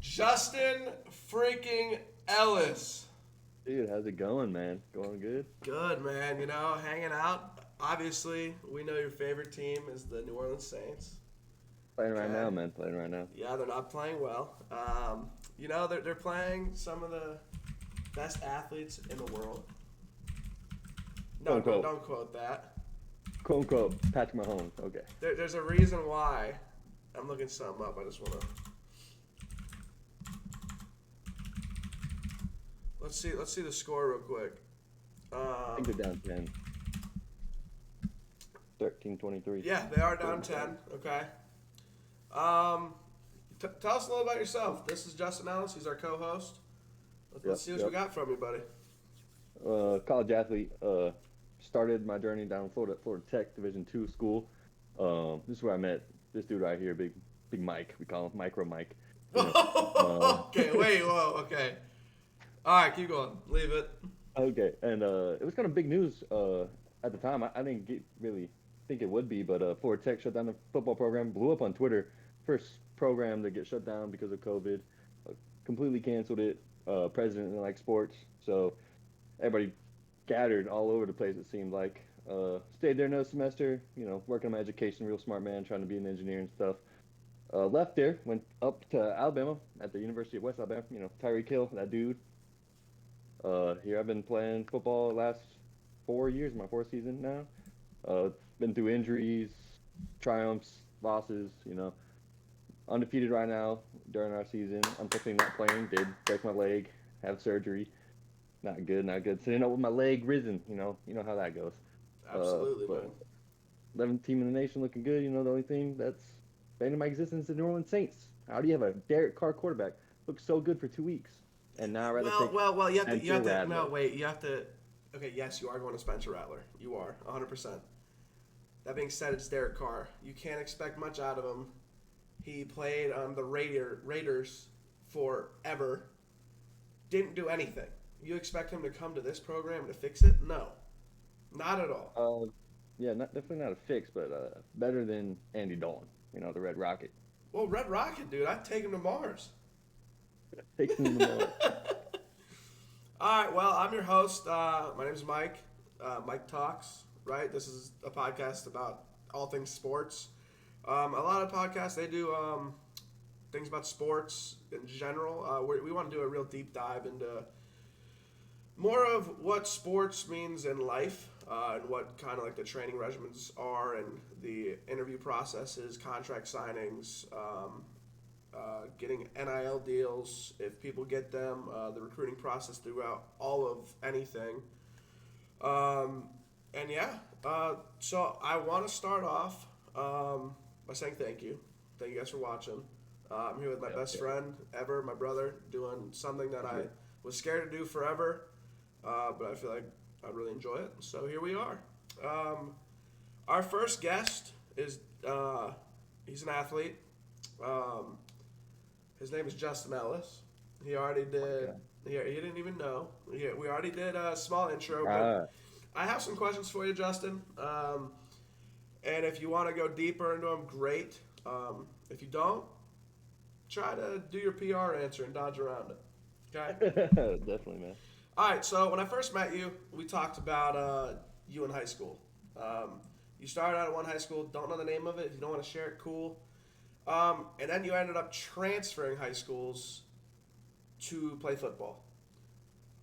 Justin freaking Ellis. Dude, how's it going, man? Going good? Good, man. Hanging out. Obviously, we know your favorite team is the New Orleans Saints. Playing right Okay. now, man. Playing right now. Yeah, they're not playing well. They're playing some of the best athletes in the world. Quote No, don't, unquote. don't quote that. Quote unquote. Patrick Mahomes. Okay. There's a reason why. I'm looking something up. I just want to. Let's see the score real quick. I think they're down 10. 13-23. Yeah, they are down 10. Okay. Um, Tell us a little about yourself. This is Justin Ellis. He's our co-host. Let's Yep, see what we yep. got from you, buddy. College athlete. Started my journey down in Florida Tech Division II school. This is where I met this dude right here, Big Mike. We call him Micro Mike. You know. Okay, wait, whoa, okay. All right, keep going. Leave it. Okay, and it was kind of big news at the time. I didn't really think it would be, but Florida Tech shut down the football program, blew up on Twitter. First program to get shut down because of COVID, uh, completely canceled it. President didn't like sports, so everybody scattered all over the place. It seemed like stayed there another semester, working on my education, real smart man, trying to be an engineer and stuff. Left there, went up to Alabama at the University of West Alabama. Tyreek Hill, that dude. Here I've been playing football the last 4 years, my fourth season now. Been through injuries, triumphs, losses. Undefeated right now during our season. Unfortunately, not playing. Did break my leg, have surgery. Not good, not good. Sitting up with my leg risen. You know how that goes. Absolutely, man. But 11th team in the nation, looking good. The only thing that's fading my existence is the New Orleans Saints. How do you have a Derek Carr quarterback look so good for 2 weeks, and now I'd rather Well, take well, well. You have Spencer to. No, Rattler? wait. You have to. Okay, yes, you are going to Spencer Rattler. You are 100%. That being said, it's Derek Carr. You can't expect much out of him. He played on the Raiders forever. Didn't do anything. You expect him to come to this program to fix it? No, not at all. Yeah, definitely not a fix, but better than Andy Dalton. The Red Rocket. Well, Red Rocket, dude, I'd take him to Mars. Taking him to Mars. All right, well, I'm your host. My name is Mike. MicTalks, right? This is a podcast about all things sports. A lot of podcasts, they do things about sports in general. We want to do a real deep dive into more of what sports means in life and what kind of like the training regimens are and the interview processes, contract signings, getting NIL deals, if people get them, the recruiting process throughout all of anything. And yeah, so I want to start off by saying thank you. Thank you guys for watching. I'm here with my Yep, best yep. friend ever, my brother, doing something that I Good. was scared to do forever, but I feel like I'd really enjoy it. So here we are. Our first guest is he's an athlete. Um, his name is Justin Ellis. He already did. Okay. He didn't even know. We already did a small intro, but Ah, I have some questions for you, Justin. And if you want to go deeper into them, great. If you don't, try to do your PR answer and dodge around it. Okay? definitely, man. All right, so when I first met you, we talked about you in high school. You started out at one high school, don't know the name of it. If you don't want to share it, cool. And then you ended up transferring high schools to play football.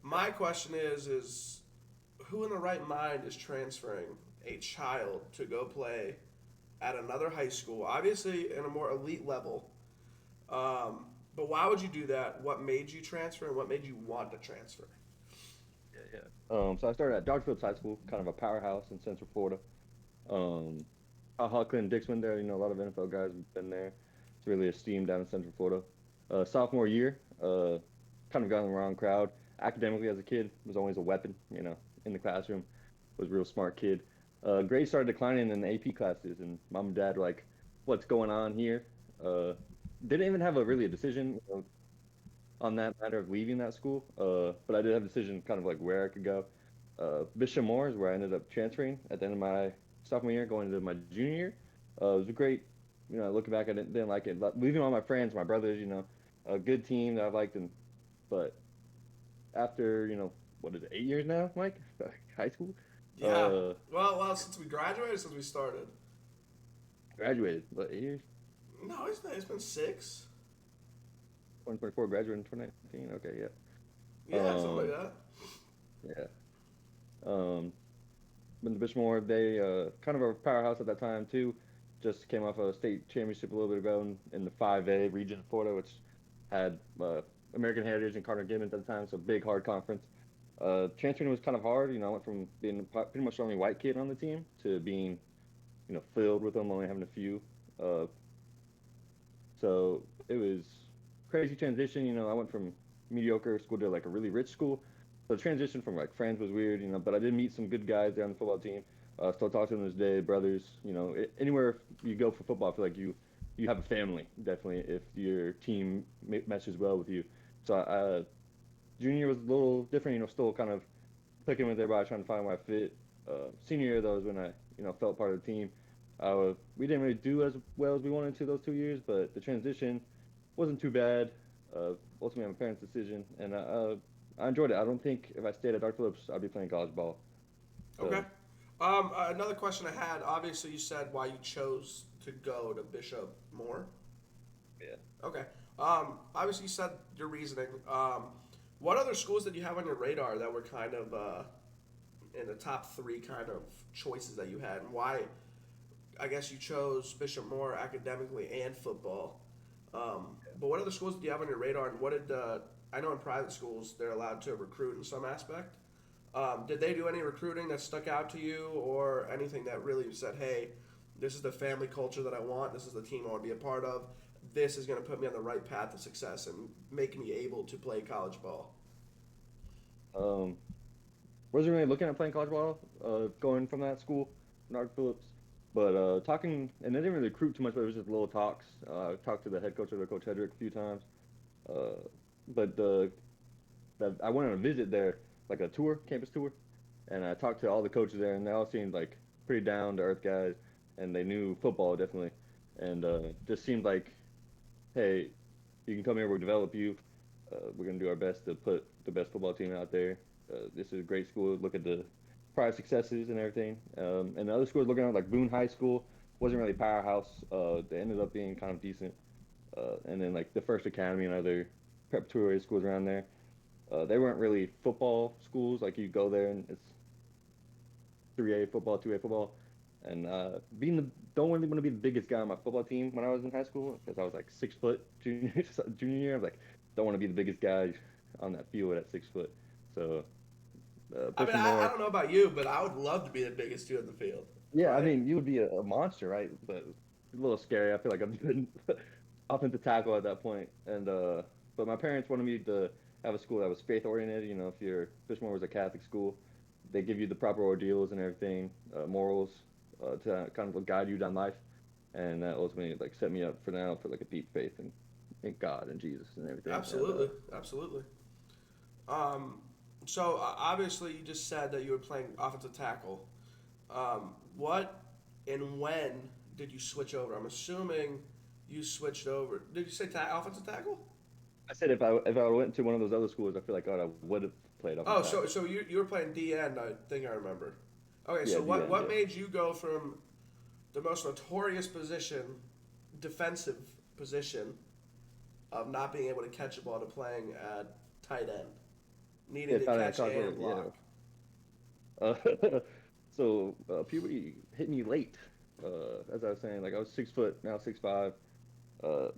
My question is who in the right mind is transferring a child to go play at another high school, obviously in a more elite level? But why would you do that? What made you transfer and what made you want to transfer? Yeah, yeah. So I started at Dodge Phillips High School, kind of a powerhouse in Central Florida. Um, Huckland, Dixman there, a lot of NFL guys have been there. It's really esteemed down in Central Florida. Sophomore year, kind of got in the wrong crowd. Academically, as a kid, was always a weapon, in the classroom. Was a real smart kid. Grades started declining in the AP classes, and mom and dad were like, "What's going on here?" Uh, didn't even have a decision, on that matter of leaving that school. But I did have a decision kind of like where I could go. Bishop Moore is where I ended up transferring at the end of my sophomore year, going into my junior year. It was a great, looking back, I didn't like it. But leaving all my friends, my brothers, a good team that I've liked, but after what is it, 8 years now, Mike? High school, Yeah. uh, Well, since we graduated, since we started. graduated, what, 8 years? No, it's been six. 2024, graduated in 2019. Okay, yeah. Yeah, something like Um, that. yeah. Um, but the Bishmore, they kind of a powerhouse at that time too. Just came off a state championship a little bit ago in the 5A region of Florida, which had American Heritage and Carter Gibbons at the time, so big hard conference. Transferring was kind of hard. I went from being pretty much the only white kid on the team to being filled with them, only having a few. Uh, so it was crazy transition. I went from mediocre school to like a really rich school. So the transition from like friends was weird, but I did meet some good guys there on the football team. Still talk to them this day, brothers. Anywhere you go for football, I feel like you have a family definitely if your team meshes well with you. So junior year was a little different. Still kind of clicking with everybody, trying to find where I fit. Senior year though is when I felt part of the team. We didn't really do as well as we wanted to those 2 years, but the transition wasn't too bad. Ultimately, my parents' decision, and I enjoyed it. I don't think if I stayed at Dark Phillips, I'd be playing college ball. Okay. So Another question I had. Obviously, you said why you chose to go to Bishop Moore. yeah. Okay. Obviously, you said your reasoning. What other schools did you have on your radar that were kind of in the top three kind of choices that you had, and why? I guess you chose Bishop Moore academically and football. But what other schools did you have on your radar, and what did I know in private schools they're allowed to recruit in some aspect. Did they do any recruiting that stuck out to you, or anything that really said, "Hey, this is the family culture that I want. This is the team I want to be a part of. This is going to put me on the right path to success and make me able to play college ball." Um, wasn't really looking at playing college ball, going from that school, Dark Phillips. But talking, and they didn't really recruit too much, but it was just little talks. I talked to the head coach, Coach Hedrick, a few times. Uh, but that I went on a visit there, like a tour, campus tour, and I talked to all the coaches there, and they all seemed like pretty down to earth guys, and they knew football definitely, and just seemed like, hey, you can come here, we'll develop you. We're gonna do our best to put the best football team out there. This is a great school. Look at the prior successes and everything. And the other schools looking at like Boone High School wasn't really powerhouse. They ended up being kind of decent. And then like the First Academy and other preparatory schools around there. They weren't really football schools. Like you go there and it's 3A football, 2A football, and being the don't really want to be the biggest guy on my football team when I was in high school because I was like 6 foot junior year. I was like, don't want to be the biggest guy on that field at 6 foot. So I mean, pushing I more. don't know about you, but I would love to be the biggest dude in the field, Yeah, I right? mean, you would be a monster, right? But a little scary. I feel like I'm doing offensive tackle at that point. And but my parents wanted me to have a school that was faith oriented. If your Fishmore was a Catholic school, they give you the proper ordeals and everything, morals, to kind of guide you down life. And that ultimately like set me up for now for like a deep faith in God and Jesus and everything. And Absolutely, absolutely. Um, so obviously, you just said that you were playing offensive tackle. What and when did you switch over? I'm assuming you switched over. Did you say offensive tackle? I said if I went to one of those other schools, I feel like I would have played Oh, offensive so tackle. you were playing D end. I think I remember. Okay, Yeah, so the end. what Yeah. made you go from the most notorious position, defensive position, of not being able to catch a ball to playing at tight end, needing Yeah, to tight end catch college and football. block? Yeah. So puberty hit me late. As I was saying, like I was 6 foot, now 6'5". Uh,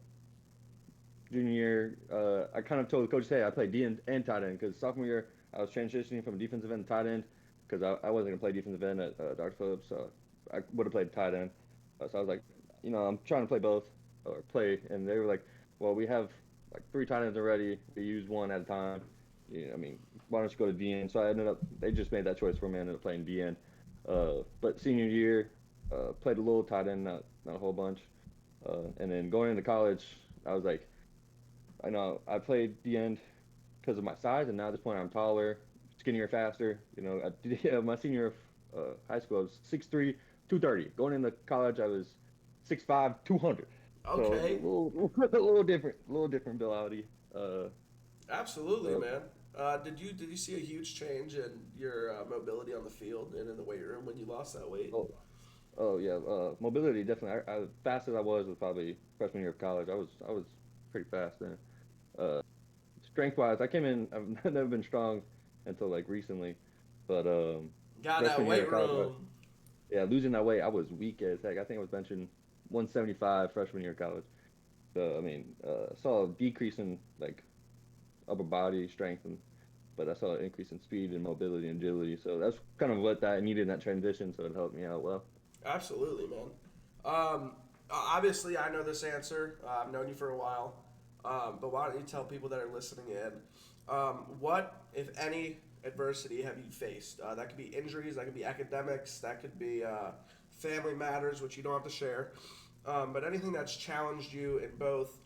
Junior year, I kind of told the coach, hey, I play D and tight end because sophomore year I was transitioning from defensive end to tight end because I wasn't gonna play defensive end at Dr. Phillips, so I would have played tight end. So I was like, I'm trying to play both or play, and they were like, well, we have like three tight ends already. We use one at a time. I mean, why don't you go to DN? So I ended up, they just made that choice for me. I ended up playing DN. But senior year, played a little tight end, not a whole bunch. And then going into college, I was like, I know I played the end because of my size, and now at this point I'm taller, skinnier, faster. Yeah, my senior year of high school, I was 6'3", 230. Going into college, I was 6'5", 200. So Okay. a little different mentality. Absolutely, So man. Did you see a huge change in your mobility on the field and in the weight room when you lost that weight? oh, oh yeah, mobility definitely. Fast as I was probably freshman year of college. I was pretty fast then. Uh, Strength wise, I came in. I've never been strong until like recently, but Got that freshman year weight of college, room. yeah, losing that weight, I was weak as heck. I think I was benching 175 freshman year of college. So I mean, saw a decrease in like upper body strength, but I saw an increase in speed and mobility and agility. So that's kind of what I needed in that transition. So it helped me out well. Absolutely, man. Obviously, I know this answer. I've known you for a while. But why don't you tell people that are listening in what, if any, adversity have you faced? That could be injuries, that could be academics, that could be family matters, which you don't have to share. But anything that's challenged you in both,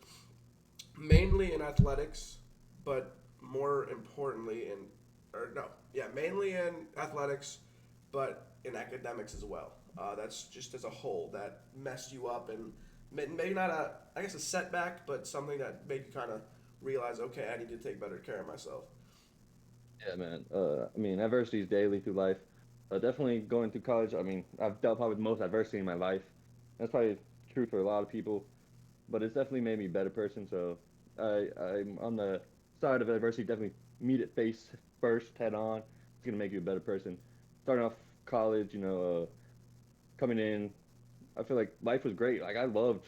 mainly in athletics, but more importantly in, or no, yeah, mainly in athletics, but in academics as well. That's just as a whole that messed you up and maybe not a, I guess a setback, but something that made you kind of realize, okay, I need to take better care of myself. Yeah, man. I mean, adversity is daily through life. Definitely going through college. I mean, I've dealt probably with the most adversity in my life. That's probably true for a lot of people, but it's definitely made me a better person. So I'm on the side of adversity. Definitely meet it face first, head on. It's gonna make you a better person. Starting off college, coming in, I feel like life was great. Like I loved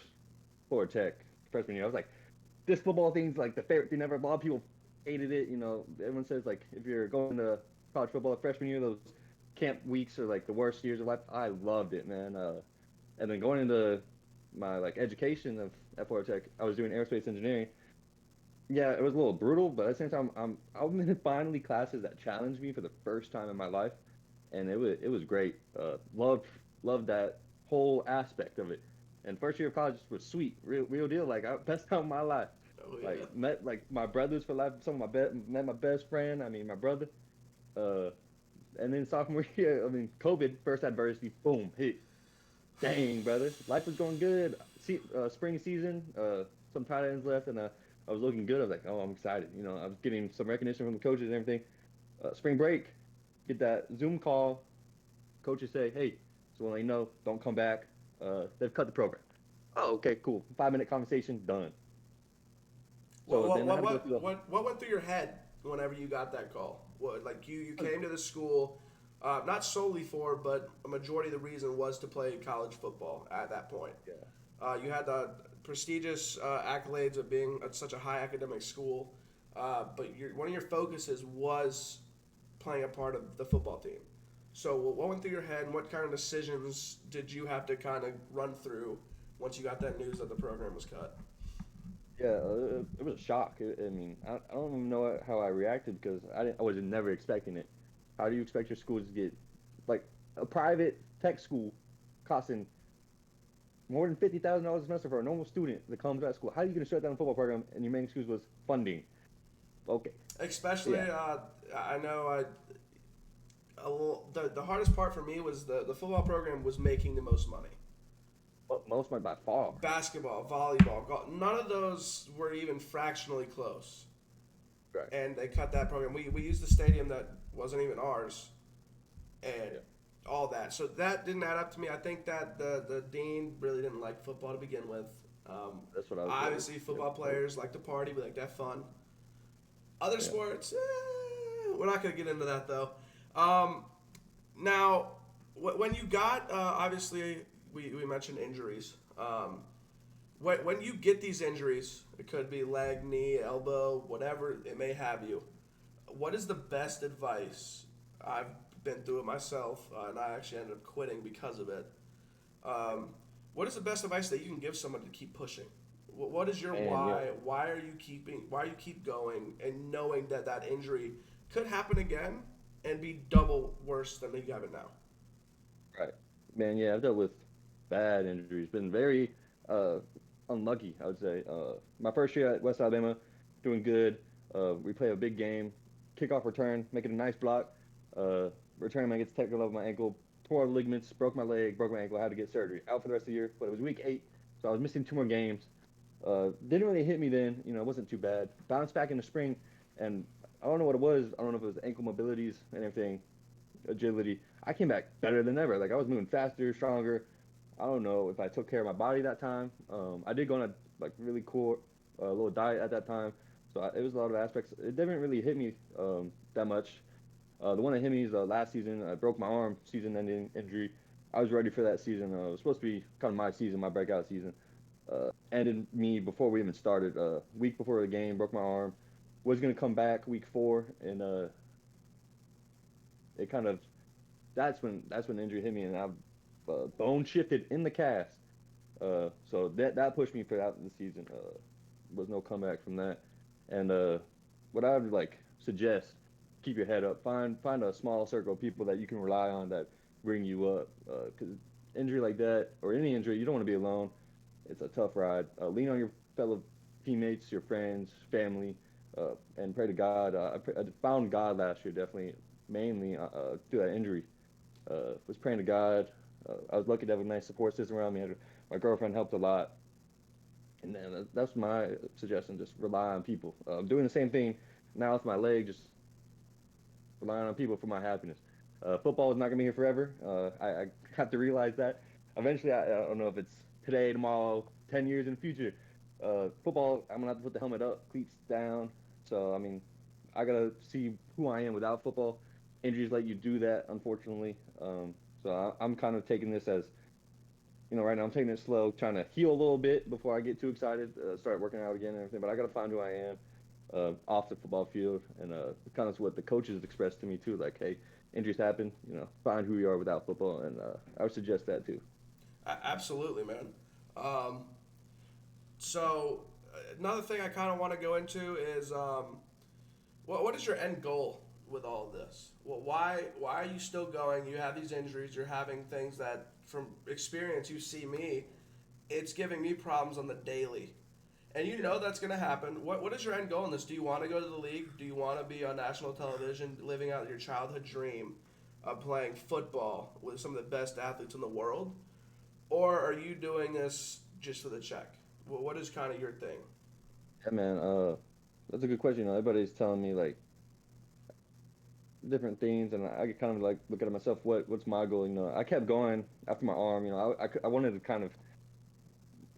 Florida Tech freshman year. I was like, this football thing's like the favorite thing ever. A lot of people hated it. Everyone says like if you're going to college football freshman year, those camp weeks are like the worst years of life. I loved it, man. And then going into my like education of at Florida Tech, I was doing aerospace engineering. Yeah, it was a little brutal, but at the same time, I'm in finally classes that challenged me for the first time in my life, and it was great. Loved that whole aspect of it. And first year of college was sweet, real deal. Like best time of my life. Oh yeah. Like met like my brothers for life. Met my best friend. I mean my brother. Uh, and then sophomore year, I mean COVID first adversity, boom hit. Dang brother, life was going good. Spring season, some tight ends left, and I was looking good. I was like, oh, I'm excited. I was getting some recognition from the coaches and everything. Spring break, get that Zoom call. Coaches say, hey, so when they know, don't come back. They've cut the program. Oh, okay, cool. 5 minute conversation, done. What So what then I what had to go through what what went through your head whenever you got that call? What, like you came to the school, not solely for, but a majority of the reason was to play college football at that point. yeah, You had the prestigious accolades of being at such a high academic school, but one of your focuses was playing a part of the football team. So, what went through your head, and what kind of decisions did you have to kind of run through once you got that news that the program was cut? yeah, it was a shock. I mean, I don't even know how I reacted because I was never expecting it. How do you expect your school to get like a private tech school costing more than $50,000 a semester for a normal student that comes out of school? How are you going to shut down a football program and your main excuse was funding? Okay, Especially, yeah, I know the hardest part for me was the football program was making the most money. but most might by far. Basketball, volleyball, golf, none of those were even fractionally close. Right. And they cut that program. We used the stadium that wasn't even ours, and Yeah, all that. So that didn't add up to me. I think that the dean really didn't like football to begin with. that's what I was told. Obviously, Yeah, football players like to party, we like to have fun. Other yeah. sports, we're not going to get into that though. Um, now, when you got, obviously, we mentioned injuries. When you get these injuries, it could be leg, knee, elbow, whatever it may have you. What is the best advice? I've been through it myself, and I actually ended up quitting because of it. Um, what is the best advice that you can give someone to keep pushing? What is your And yeah, why? Why are you keeping? Why you keep going and knowing that that injury could happen again and be double worse than you have it now? right. Man, yeah, I've dealt with bad injuries. Been very uh, unlucky, I would say. My first year at West Alabama, doing good. We play a big game, kickoff return, making a nice block. Uh, Return man gets technical over my ankle, tore ligaments, broke my leg, broke my ankle. I had to get surgery. Out for the rest of the year, but it was week 8, So I was missing 2 more games. Didn't really hit me then. It wasn't too bad. Bounced back in the spring, and I don't know what it was. I don't know if it was ankle mobilities and everything, agility. I came back better than ever. Like I was moving faster, stronger. I don't know if I took care of my body that time. I did go on a like really cool little diet at that time, so it was a lot of aspects. It didn't really hit me that much. The one that hit me is last season. I broke my arm, season-ending injury. I was ready for that season. It was supposed to be kind of my season, my breakout season. Ended me before we even started. Week before the game, broke my arm. Was gonna come back week 4, and it kind of that's when the injury hit me, and I bone shifted in the cast. So that pushed me for out the season. Was no comeback from that. And what I would like suggest, keep your head up. Find a small circle of people that you can rely on that bring you up. Because injury like that or any injury, you don't want to be alone. It's a tough ride. Lean on your fellow teammates, your friends, family, and pray to God. I found God last year, definitely, mainly through that injury. Was praying to God. I was lucky to have a nice support system around me. My girlfriend helped a lot, and then that's my suggestion. Just rely on people. Doing the same thing now with my leg. Just relying on people for my happiness. Football is not gonna be here forever. I have to realize that. Eventually, I don't know if it's today, tomorrow, 10 years in the future. Football, I'm gonna have to put the helmet up, cleats down. So I mean, I gotta see who I am without football. Injuries let you do that, unfortunately. I'm kind of taking this as, right now I'm taking it slow, trying to heal a little bit before I get too excited, start working out again and everything. But I gotta find who I am off the football field, and kind of what the coaches expressed to me too. Like, hey, injuries happen. Find who you are without football, and I would suggest that too. Absolutely, man. Um, so another thing I kind of want to go into is what is your end goal with all of this? Well, why are you still going? You have these injuries. You're having things that, from experience, you see me. It's giving me problems on the daily, and you know that's going to happen. What is your end goal in this? Do you want to go to the league? Do you want to be on national television, living out your childhood dream of playing football with some of the best athletes in the world, or are you doing this just for the check? Well, what is kind of your thing? Yeah, man. That's a good question. Everybody's telling me like different things, and I kind of like look at myself. What's my goal? I kept going after my arm. I wanted to kind of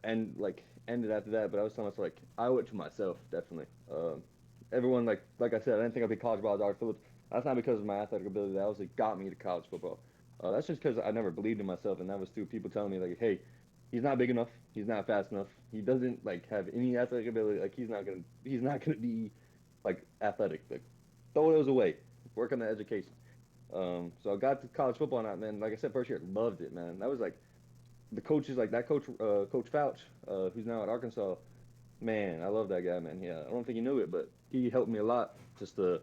end it after that, but I was telling myself like I owe it to myself definitely. Everyone like I said, I didn't think I'd be college ball Art Phillips. That's not because of my athletic ability. That was what got me to college football. That's just because I never believed in myself, and that was through people telling me like, hey, he's not big enough, he's not fast enough, he doesn't like have any athletic ability. Like he's not gonna be like athletic. Like throw those away. Work on the education. So I got to college football, and man, like I said, first year loved it, man. That was like the coaches, like that coach, Coach Fouch, who's now at Arkansas. Man, I love that guy, man. Yeah, I don't think he knew it, but he helped me a lot just to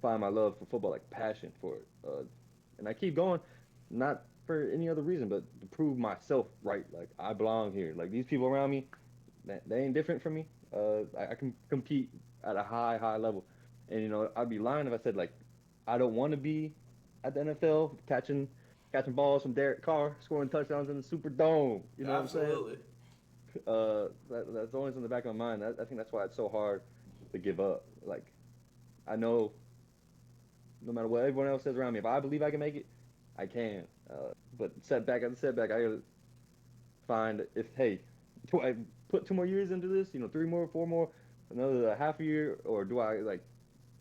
find my love for football, like passion for it. And I keep going, not for any other reason, but to prove myself right. Like I belong here. Like these people around me, they ain't different from me. I can compete at a high level, and I'd be lying if I said like I don't want to be at the NFL catching balls from Derek Carr, scoring touchdowns in the Superdome. You know what I'm saying? Absolutely. That's always in the back of my mind. I think that's why it's so hard to give up. Like I know no matter what everyone else says around me, if I believe I can make it, I can. But setback after setback, I gotta find if hey, do I put 2 more years into this? 3 more, 4 more, another half a year, or do I like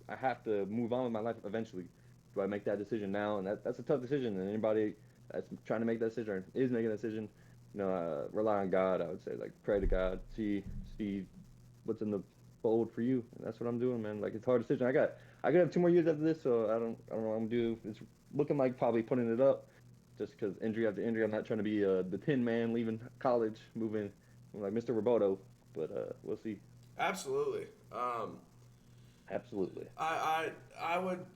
I have to move on with my life eventually? Do I make that decision now? And that's a tough decision. And anybody that's trying to make that decision or is making a decision, rely on God. I would say like pray to God, see what's in the fold for you. And that's what I'm doing, man. Like it's a hard decision. I could have 2 more years after this, so I don't know what I'm gonna do. It's looking like probably putting it up, just because injury after injury. I'm not trying to be the Tin Man leaving college, moving like Mr. Roboto, but we'll see. Absolutely. Absolutely. I would.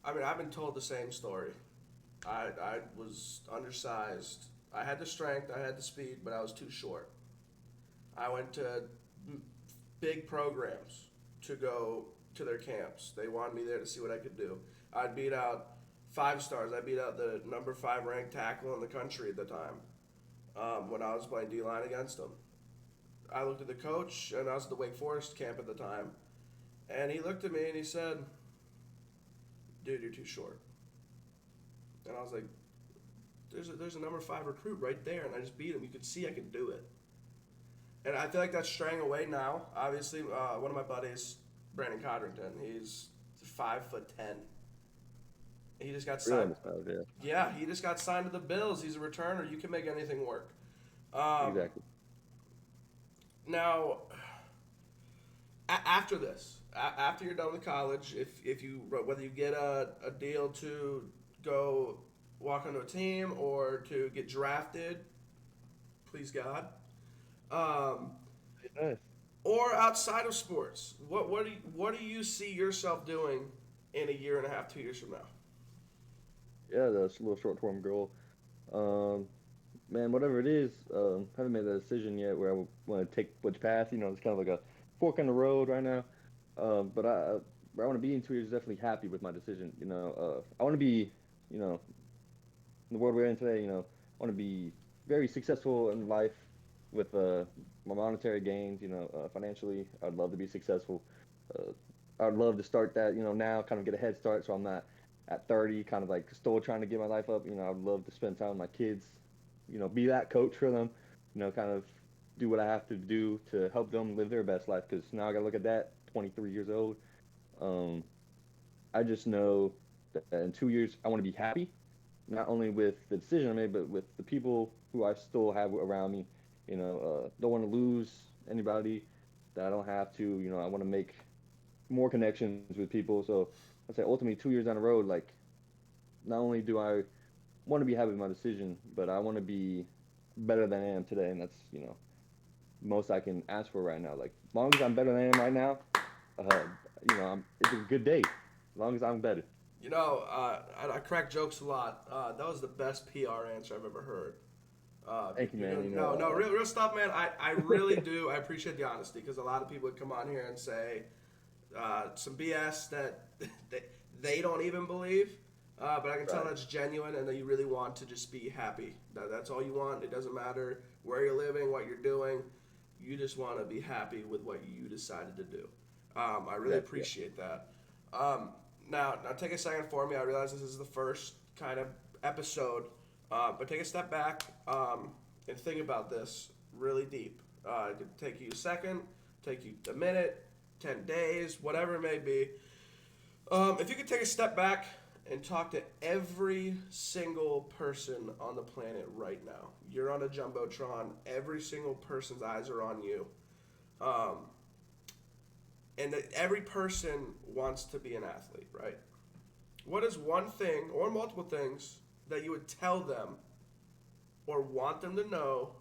I mean, I've been told the same story. I was undersized. I had the strength, I had the speed, but I was too short. I went to big programs to go to their camps. They wanted me there to see what I could do. I'd beat out 5 stars. I beat out the number 5 ranked tackle in the country at the time. when I was playing D-line against him. I looked at the coach, and I was at the Wake Forest camp at the time, and he looked at me and he said, "Dude, you're too short." And I was like, "There's a number 5 recruit right there, and I just beat him. You could see I could do it." And I feel like that's straying away now. Obviously, one of my buddies, Brandon Codrington, he's 5'10". He just got Really signed. undersized, yeah. Yeah, he just got signed to the Bills. He's a returner. You can make anything work. Exactly. Now, after this, after you're done with college, if you whether you get a deal to go walk onto a team or to get drafted, please God, um, Nice. or outside of sports, what do you see yourself doing in a year and a half, 2 years from now? Yeah, that's a little short-term goal. Um, Man, whatever it is, haven't made that decision yet where I want to take which path. It's kind of like a fork in the road right now. But where I want to be in 2 years is definitely happy with my decision. I want to be, you know, in the world we're in today, I want to be very successful in life with my monetary gains, financially. I'd love to be successful. Uh, I'd love to start that, now kind of get a head start so I'm not at 30 kind of like still trying to get my life up. I'd love to spend time with my kids, be that coach for them, kind of do what I have to do to help them live their best life. Because now I got to look at that, 23 years old. Um, I just know that in 2 years, I want to be happy, not only with the decision I made, but with the people who I still have around me. Don't want to lose anybody that I don't have to. I want to make more connections with people. So I'd say ultimately 2 years down the road, like not only do I want to be happy with my decision, but I want to be better than I am today, and that's most I can ask for right now. Like as long as I'm better than I am right now, uh, it's a good day. As long as I'm better. I crack jokes a lot. That was the best PR answer I've ever heard. Thank you, man. No, real stuff, man. I really do. I appreciate the honesty because a lot of people would come on here and say some BS that they don't even believe. But I can tell Right. that's genuine and that you really want to just be happy. That's all you want. It doesn't matter where you're living, what you're doing. You just want to be happy with what you decided to do. I really Exactly. appreciate that. Now take a second for me. I realize this is the first kind of episode, but take a step back and think about this really deep. It could take you a second, take you a minute, 10 days, whatever it may be. If you could take a step back and talk to every single person on the planet right now, you're on a jumbotron. Every single person's eyes are on you. Um, and that every person wants to be an athlete, right? What is one thing or multiple things that you would tell them or want them to know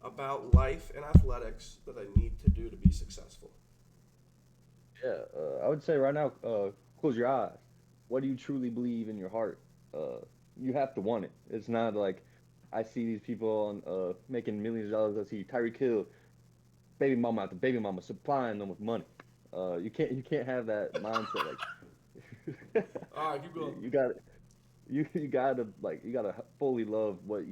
about life and athletics that they need to do to be successful? Yeah, I would say right now, close your eyes. What do you truly believe in your heart? You have to want it. It's not like I see these people on making millions of dollars. I see Tyreek Hill, baby mama after baby mama, supplying them with money. You can't have that mindset. Like All right, keep going. you got you gotta fully love what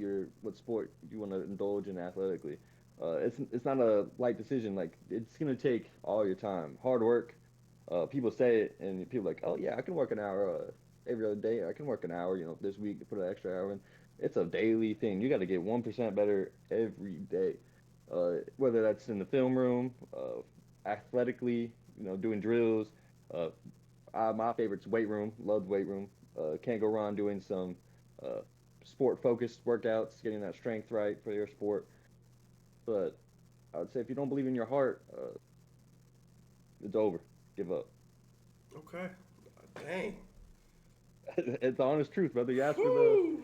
sport you want to indulge in athletically. It's not a light decision. Like it's gonna take all your time, hard work. People say it, and people are like, oh yeah, I can work an hour every other day. I can work an hour, this week to put an extra hour in. It's a daily thing. You got to get 1% better every day. Whether that's in the film room, athletically, doing drills. Uh, my favorite's weight room. Love weight room. Can't go wrong doing some uh, sport focused workouts, getting that strength right for your sport. But I would say if you don't believe in your heart, it's over. Give up. Okay. Dang. It's the honest truth, brother. You ask for the. Woo!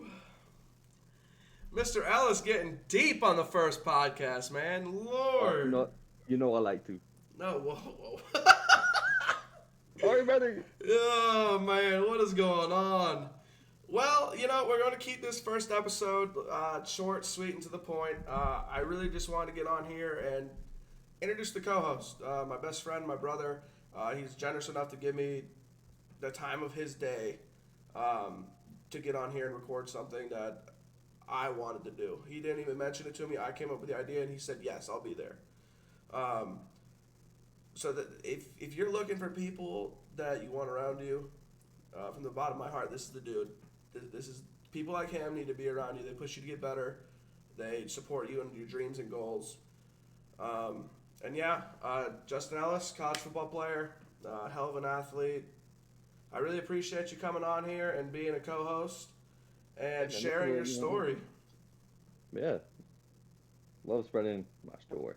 Mr. Ellis getting deep on the first podcast, man. Uh, you Lord. know, you know I like to. No, whoa. Sorry, brother. Oh, man. What is going on? Well, we're going to keep this first episode short, sweet, and to the point. I really just wanted to get on here and introduce the co-host, my best friend, my brother. He's generous enough to give me the time of his day to get on here and record something that I wanted to do. He didn't even mention it to me. I came up with the idea, and he said, yes, I'll be there. So that if you're looking for people that you want around you, from the bottom of my heart, this is the dude. This is people like him need to be around you. They push you to get better. They support you in your dreams and goals. And yeah, Justin Ellis, college football player, hell of an athlete. I really appreciate you coming on here and being a co-host and sharing your story. Yeah. Love spreading my story.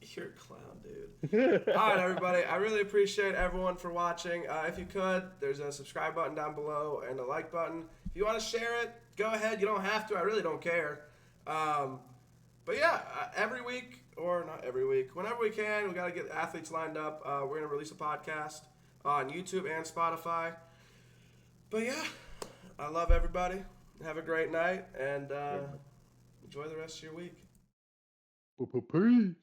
You're a clown, dude. All right, everybody. I really appreciate everyone for watching. If you could, there's a subscribe button down below and a like button. If you want to share it, go ahead. You don't have to. I really don't care. But yeah, every week, or not every week, whenever we can, we got to get athletes lined up. We're going to release a podcast on YouTube and Spotify. But yeah, I love everybody. Have a great night, and enjoy the rest of your week. Peace.